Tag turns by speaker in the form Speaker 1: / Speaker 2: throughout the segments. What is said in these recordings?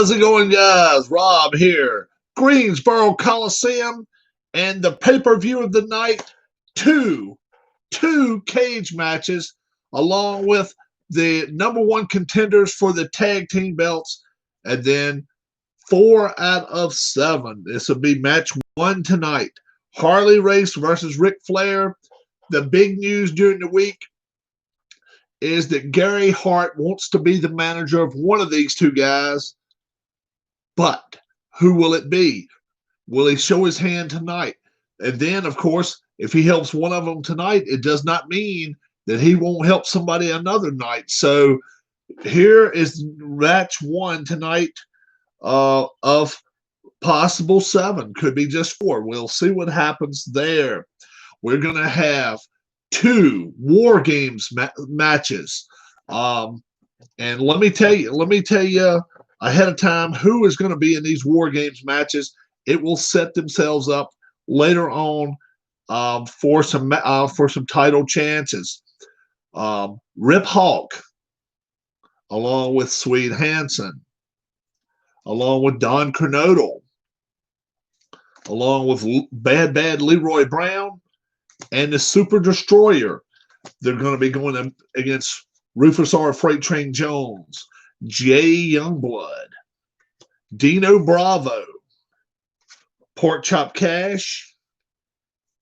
Speaker 1: How's it going, guys? Rob here. Greensboro Coliseum and the pay-per-view of the night. Two cage matches, along with the number one contenders for the tag team belts, and then 4 out of 7. This will be match 1 tonight. Harley Race versus Ric Flair. The big news during the week is that Gary Hart wants to be the manager of one of these two guys. But who will it be? Will he show his hand tonight? And then, of course, if he helps one of them tonight, it does not mean that he won't help somebody another night. So here is match 1 tonight of possible 7. Could be just 4. We'll see what happens there. We're going to have 2 War Games matches. And let me tell you ahead of time who is going to be in these War Games matches. It will set themselves up later on for some title chances. Rip Hawk, along with Swede Hansen, along with Don Kernodle, along with Bad Leroy Brown, and the Super Destroyer. They're going to be going against Rufus R. Freight Train Jones, Jay Youngblood, Dino Bravo, Pork Chop Cash,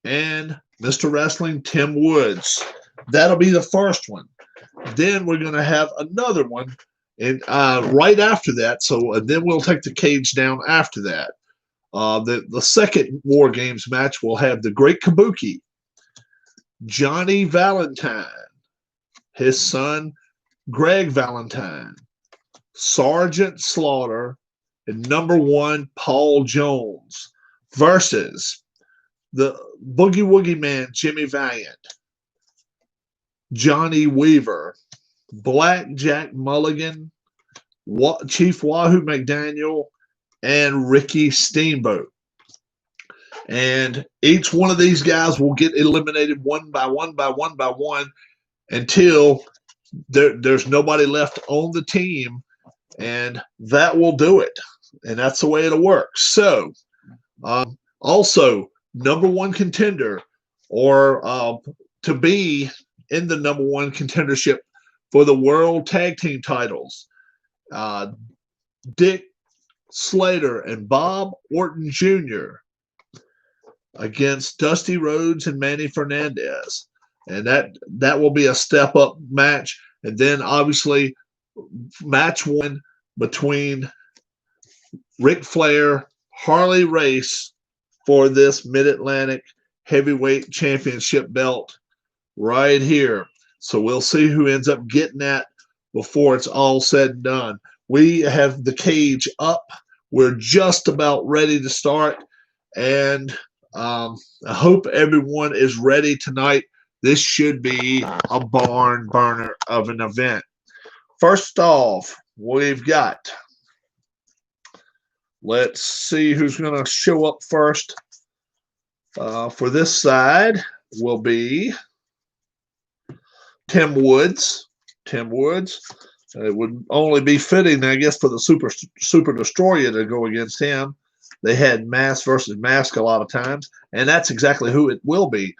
Speaker 1: and Mr. Wrestling Tim Woods. That'll be the first one. Then we're going to have another one and right after that. And then we'll take the cage down after that. The second War Games match will have the Great Kabuki, Johnny Valentine, his son Greg Valentine, Sergeant Slaughter, and number 1 Paul Jones versus the Boogie Woogie Man Jimmy Valiant, Johnny Weaver, Blackjack Mulligan, Chief Wahoo McDaniel, and Ricky Steamboat. And each one of these guys will get eliminated one by one until there's nobody left on the team, and that will do it. And that's the way it'll work. So, also, number 1 contender, or to be in the number 1 contendership for the World Tag Team titles, Dick Slater and Bob Orton Jr. against Dusty Rhodes and Manny Fernandez. And that will be a step-up match. And then, obviously, match 1 between Ric Flair, Harley Race for this Mid-Atlantic Heavyweight Championship belt right here. So we'll see who ends up getting that before it's all said and done. We have the cage up. We're just about ready to start. And I hope everyone is ready tonight. This should be a barn burner of an event. First off, we've got, let's see who's going to show up first. For this side will be Tim Woods. Tim Woods. It would only be fitting, I guess, for the Super Destroyer to go against him. They had mask versus mask a lot of times, and that's exactly who it will be.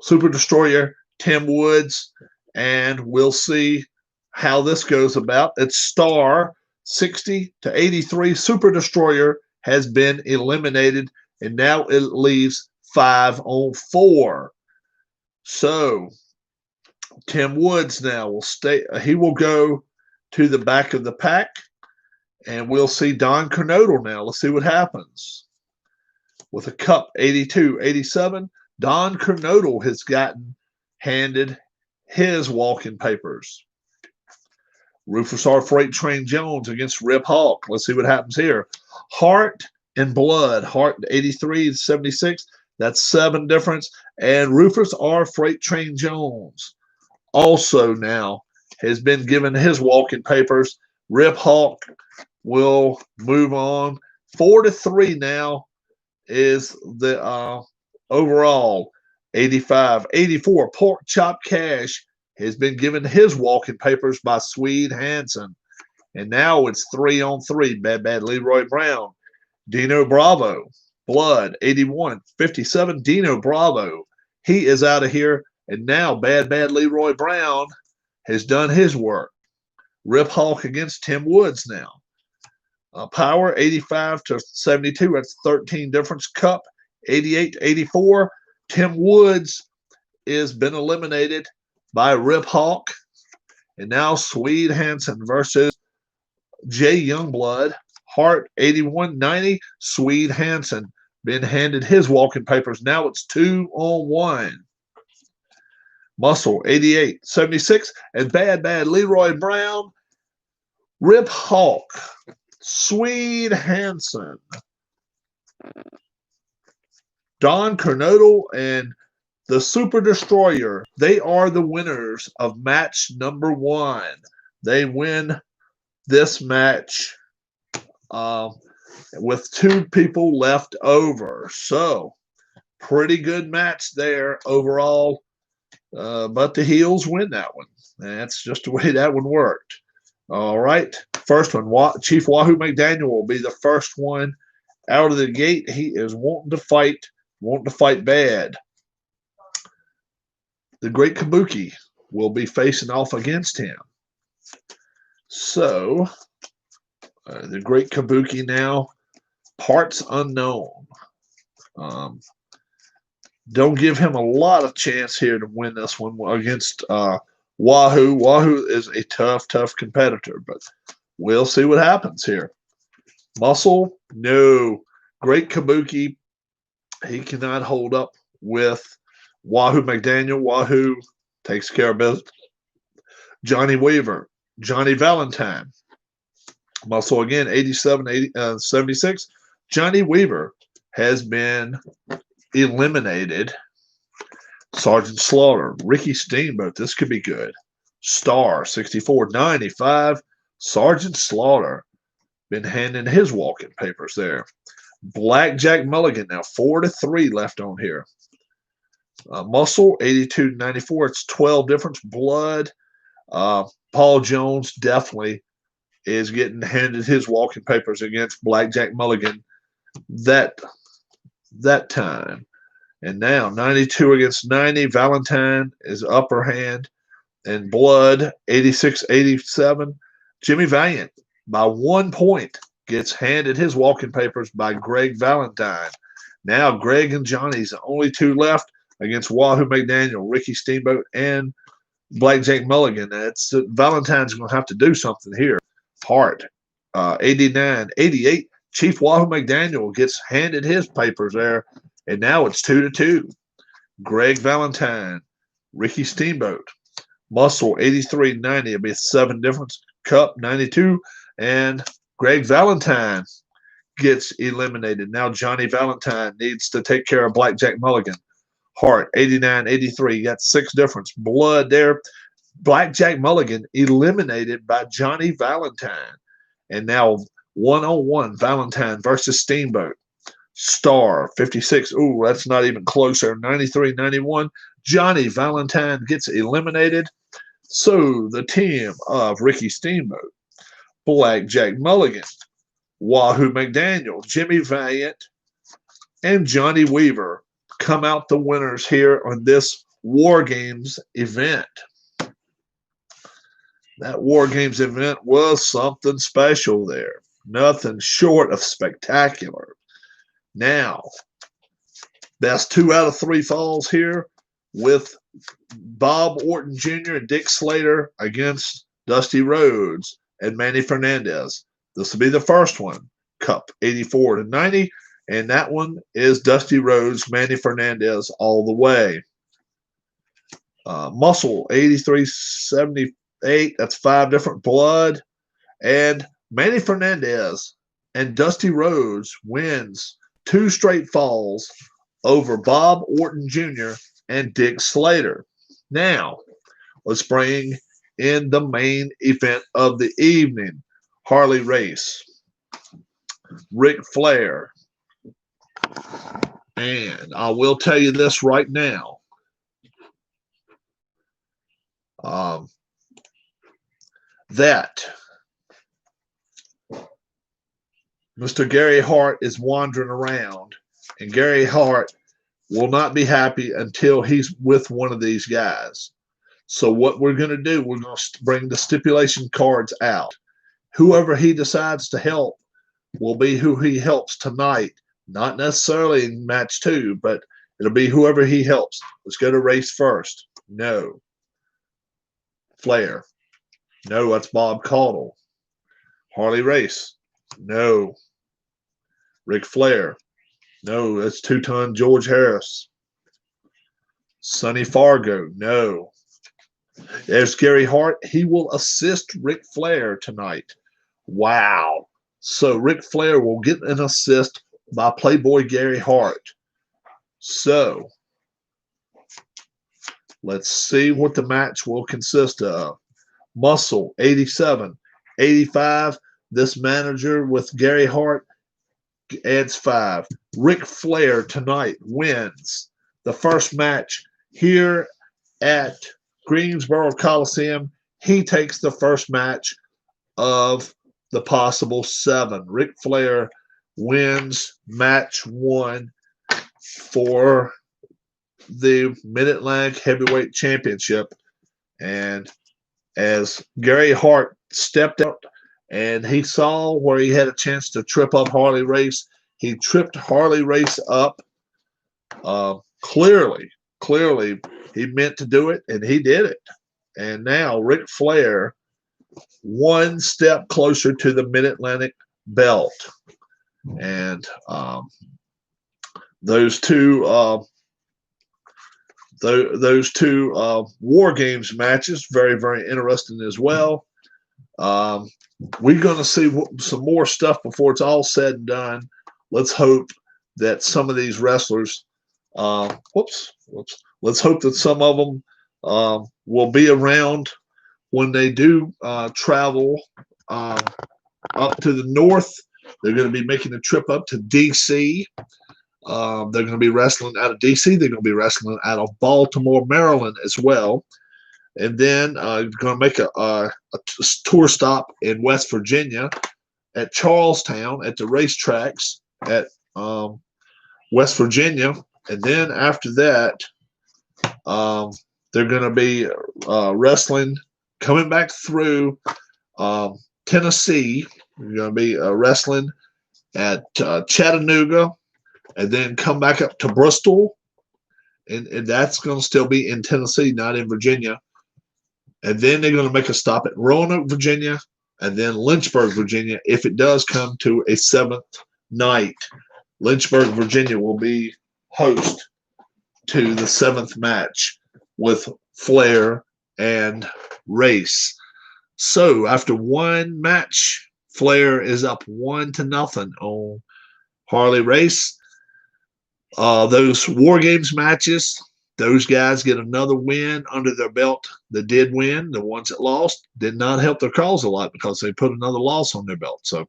Speaker 1: Super Destroyer, Tim Woods, and we'll see how this goes about. It's star 60 to 83. Super Destroyer has been eliminated, and now it leaves 5 on 4. So Tim Woods now will stay. He will go to the back of the pack, and we'll see Don Kernodle now. Let's see what happens. With a cup 82-87, Don Kernodle has gotten handed his walking papers. Rufus R. Freight Train Jones against Rip Hawk. Let's see what happens here. Heart and Blood. Heart 83-76. That's 7 difference. And Rufus R. Freight Train Jones also now has been given his walking papers. Rip Hawk will move on. 4-3 now is the overall. 85-84. Pork Chop Cash has been given his walking papers by Swede Hansen. And now it's 3-on-3. Bad Leroy Brown. Dino Bravo. Blood, 81. 57, Dino Bravo. He is out of here. And now Bad Leroy Brown has done his work. Rip Hawk against Tim Woods now. Power, 85 to 72. That's 13 difference. Cup, 88 to 84. Tim Woods has been eliminated by Rip Hawk. And now Swede Hansen versus Jay Youngblood. Hart, 81-90. Swede Hansen been handed his walking papers. Now it's 2-on-1. Muscle, 88-76. And Bad Leroy Brown. Rip Hawk. Swede Hansen. Don Kernodle and the Super Destroyer. They are the winners of match number 1. They win this match with 2 people left over. So, pretty good match there overall. But the heels win that one. That's just the way that one worked. All right. First one, Chief Wahoo McDaniel will be the first one out of the gate. He is wanting to fight bad. The Great Kabuki will be facing off against him. So, the Great Kabuki now, parts unknown. Don't give him a lot of chance here to win this one against Wahoo. Wahoo is a tough competitor, but we'll see what happens here. Muscle, no. Great Kabuki, he cannot hold up with Wahoo McDaniel. Wahoo takes care of business. Johnny Weaver, Johnny Valentine. Muscle again, 77-76. Johnny Weaver has been eliminated. Sergeant Slaughter, Ricky Steamboat, this could be good. Star, 64-95. Sergeant Slaughter been handing his walking papers there. Blackjack Mulligan, now 4-3 left on here. Muscle, 82-94. It's 12 difference. Blood, Paul Jones definitely is getting handed his walking papers against Blackjack Mulligan that time. And now 92 against 90. Valentine is upper hand. And Blood, 86-87. Jimmy Valiant, by 1 point, gets handed his walking papers by Greg Valentine. Now Greg and Johnny's the only 2 left against Wahoo McDaniel, Ricky Steamboat, and Blackjack Mulligan. Valentine's going to have to do something here. Hart, 89-88. Chief Wahoo McDaniel gets handed his papers there, and now it's 2-2. Greg Valentine, Ricky Steamboat. Muscle, 83-90. It'll be a 7 difference. Cup, 92. And Greg Valentine gets eliminated. Now Johnny Valentine needs to take care of Blackjack Mulligan. Hart, 89-83. You got 6 difference. Blood there. Blackjack Mulligan eliminated by Johnny Valentine. And now 1-on-1, Valentine versus Steamboat. Star, 56. Ooh, that's not even closer. 93-91. Johnny Valentine gets eliminated. So the team of Ricky Steamboat, Blackjack Mulligan, Wahoo McDaniel, Jimmy Valiant, and Johnny Weaver come out the winners here on this War Games event. That War Games event was something special there. Nothing short of spectacular. Now, best 2 out of 3 falls here with Bob Orton Jr. and Dick Slater against Dusty Rhodes and Manny Fernandez. This will be the first one. Cup, 84-90. And that one is Dusty Rhodes, Manny Fernandez all the way. Muscle, 83-78. That's 5 different. Blood. And Manny Fernandez and Dusty Rhodes wins 2 straight falls over Bob Orton Jr. and Dick Slater. Now, let's bring in the main event of the evening. Harley Race. Ric Flair. And I will tell you this right now. That Mr. Gary Hart is wandering around, and Gary Hart will not be happy until he's with one of these guys. So what we're going to do, we're going to bring the stipulation cards out. Whoever he decides to help will be who he helps tonight, not necessarily in match 2, but it'll be whoever he helps. Let's go to race first. No. Flair. No, that's Bob Caudle. Harley Race. No. Ric Flair. No, that's two-ton George Harris. Sonny Fargo. No. There's Gary Hart. He will assist Ric Flair tonight. Wow. So Ric Flair will get an assist by Playboy Gary Hart. So let's see what the match will consist of. Muscle, 87. 85. This manager with Gary Hart adds 5. Ric Flair tonight wins the first match here at Greensboro Coliseum. He takes the first match of the possible 7. Ric Flair wins match 1 for the Mid-Atlantic Heavyweight Championship. And as Gary Hart stepped out and he saw where he had a chance to trip up Harley Race, he tripped Harley Race up. Clearly, he meant to do it, and he did it. And now Ric Flair, one step closer to the Mid-Atlantic belt. And those two War Games matches, very, very interesting as well. We're going to see some more stuff before it's all said and done. Let's hope that some of these wrestlers, let's hope that some of them will be around when they do travel up to the north. They're going to be making a trip up to D.C. They're going to be wrestling out of D.C. They're going to be wrestling out of Baltimore, Maryland as well. And then going to make a tour stop in West Virginia at Charlestown at the racetracks at West Virginia. And then after that, they're going to be wrestling, coming back through Tennessee. They're going to be wrestling at Chattanooga, and then come back up to Bristol. And that's going to still be in Tennessee, not in Virginia. And then they're going to make a stop at Roanoke, Virginia, and then Lynchburg, Virginia. If it does come to a 7th night, Lynchburg, Virginia will be host to the 7th match with Flair and Race. So after one match, Flair is up 1-0 on Harley Race. Those War Games matches, those guys get another win under their belt that did win. The ones that lost did not help their cause a lot because they put another loss on their belt. So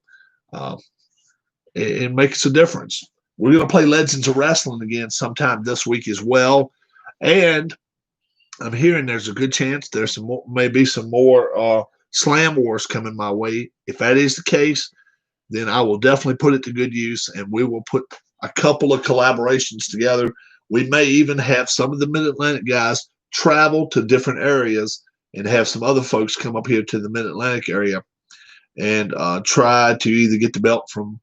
Speaker 1: it makes a difference. We're going to play Legends of Wrestling again sometime this week as well. And I'm hearing there's a good chance there's maybe some more Slam Wars coming my way. If that is the case, then I will definitely put it to good use, and we will put a couple of collaborations together. We may even have some of the Mid-Atlantic guys travel to different areas and have some other folks come up here to the Mid-Atlantic area and try to either get the belt from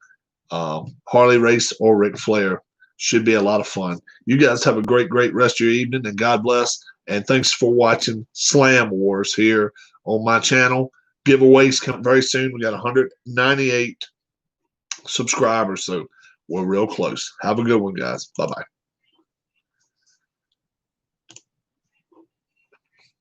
Speaker 1: Harley Race or Ric Flair. Should be a lot of fun. You guys have a great rest of your evening, and God bless. And thanks for watching Slam Wars here on my channel. Giveaways come very soon. We got 198 subscribers, so we're real close. Have a good one, guys. Bye-bye.